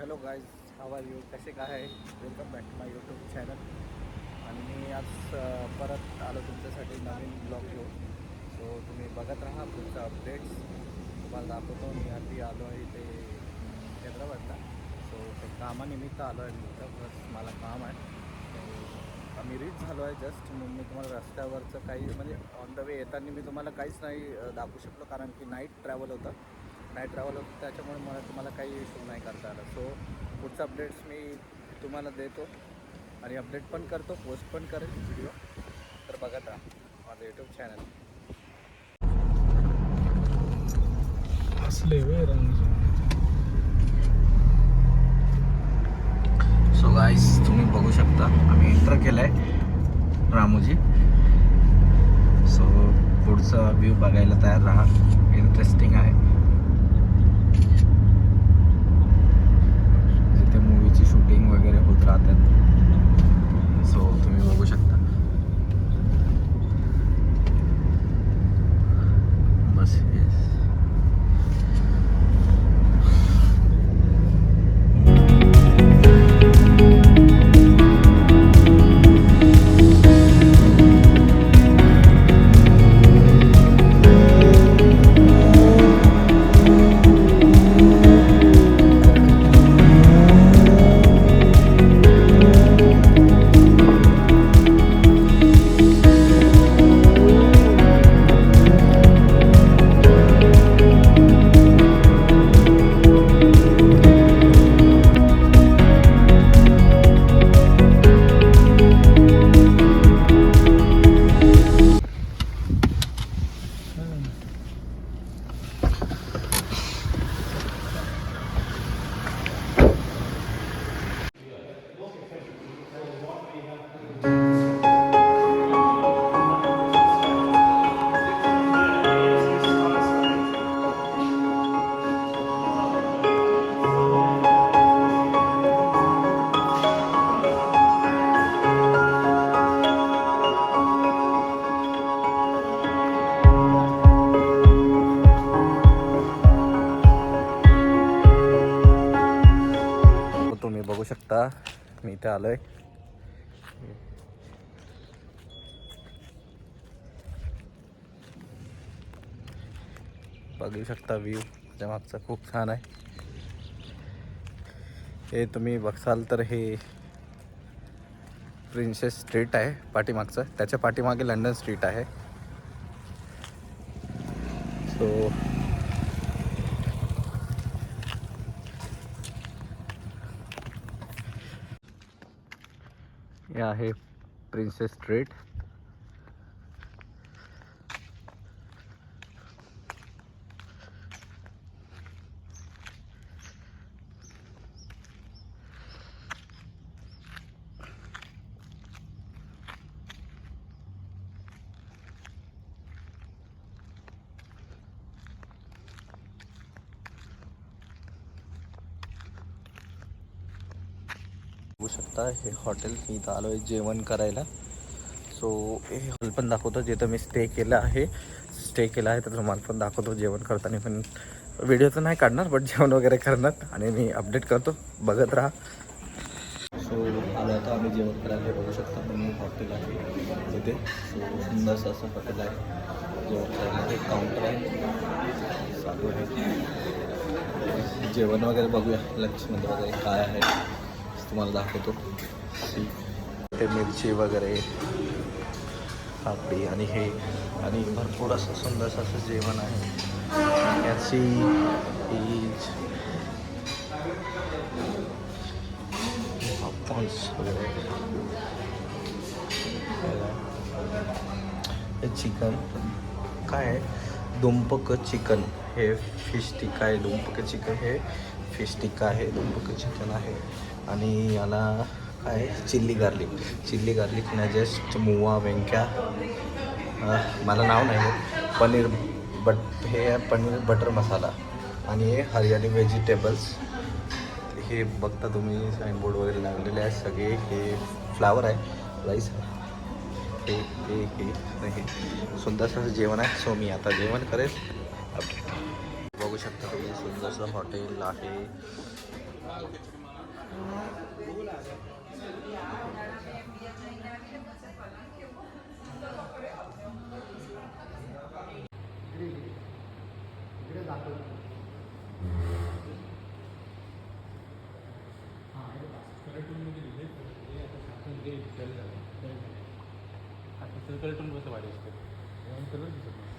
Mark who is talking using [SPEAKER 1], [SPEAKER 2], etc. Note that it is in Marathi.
[SPEAKER 1] Hello guys, how are you? कसे काय आहे? Welcome back to my YouTube channel. आणि मी आज परत आलो तुमच्यासाठी नवीन ब्लॉग घेऊन. सो तुम्ही बघत राहा पुढचा अपडेट्स. तुम्हाला दाखवतो. मी आधी आलो आहे ते हैदराबादला. सो ते कामानिमित्त आलो आहे मी इथं. बस मला काम आहे. मी रीच झालो आहे जस्ट. मग मी तुम्हाला रस्त्यावरचं काही म्हणजे ऑन द वे येताना मी तुम्हाला काहीच नाही दाखवू शकलो, कारण की नाईट ट्रॅव्हल होतं. त्याच्यामुळे मला तुम्हाला काही इश्यू नाही करता आला. सो पुढचा अपडेट्स मी तुम्हाला देतो आणि अपडेट पण करतो, पोस्ट पण करेल व्हिडिओ. तर बघत राहा माझं यूट्यूब चॅनल. सो गाईस, तुम्ही बघू शकता आम्ही एंटर केलं आहे रामोजी. सो पुढचा व्ह्यू बघायला तयार राहा, इंटरेस्टिंग आहे. जिथे मूवीची शूटिंग वगैरे होत राहतात. सो तुम्ही बघू शकता. बस तुम्ही बघू शकता मी इथे आलोय. बघू शकता व्ह्यू त्या मागचा खूप छान आहे. हे तुम्ही बघसाल तर हे प्रिन्सेस स्ट्रीट आहे पाठीमागचं. त्याच्या पाठीमागे लंडन स्ट्रीट आहे. सो हे आहे प्रिन्सेस स्ट्रीट. बघू शकता हे हॉटेल. मी इथं आलो आहे जेवण करायला. सो हे हॉटेल पण दाखवतो जिथं मी स्टे केलं आहे. तर तुम्हाला पण दाखवतो जेवण करताना. पण व्हिडिओ तर नाही काढणार, बट जेवण वगैरे करणार आणि मी अपडेट करतो. बघत राहा. सो आलो आता आम्ही जेवण करायला. हे बघू शकता तुम्ही हॉटेल आहे तिथे. सो सुंदरसं असं हॉटेल आहे. जेवण करायला एक काउंटर आहे, चालू आहे जेवण वगैरे. बघूया लंचमध्ये वगैरे काय आहे तुम्हाला दाखवतो. ते मिरची वगैरे, काकडी आणि हे आणि भरपूर असं सुंदरसं असं जेवण आहे. याची पॉप्कॉर्न्स वगैरे. हे चिकन काय आहे? दुंपक चिकन. हे फिश टिक्का आहे. दुंपक चिकन हे फिश टिक्का आहे. दुंपक चिकन आहे. आणि याला काय चिल्ली गार्लिक नजेस्ट मुवा वेंक्या. मला नाव नाही आहे. पनीर हे आहे पनीर बटर मसाला. आणि हे हरियाली व्हेजिटेबल्स. हे बघता तुम्ही साईनबोर्ड वगैरे लागलेले आहेत सगळे. हे फ्लावर आहे, राईस आहे. हे सुंदरसं जेवण आहे. सो मी आता जेवण करेल. बघू शकता तुम्ही सुंदरसं हॉटेल आहे. इकडे जातो.
[SPEAKER 2] कलरटूनमध्ये लिहिले ते आता शासन ते सेल झालं आता कलरटून कसं वाढायचं कलर दिसत नाही.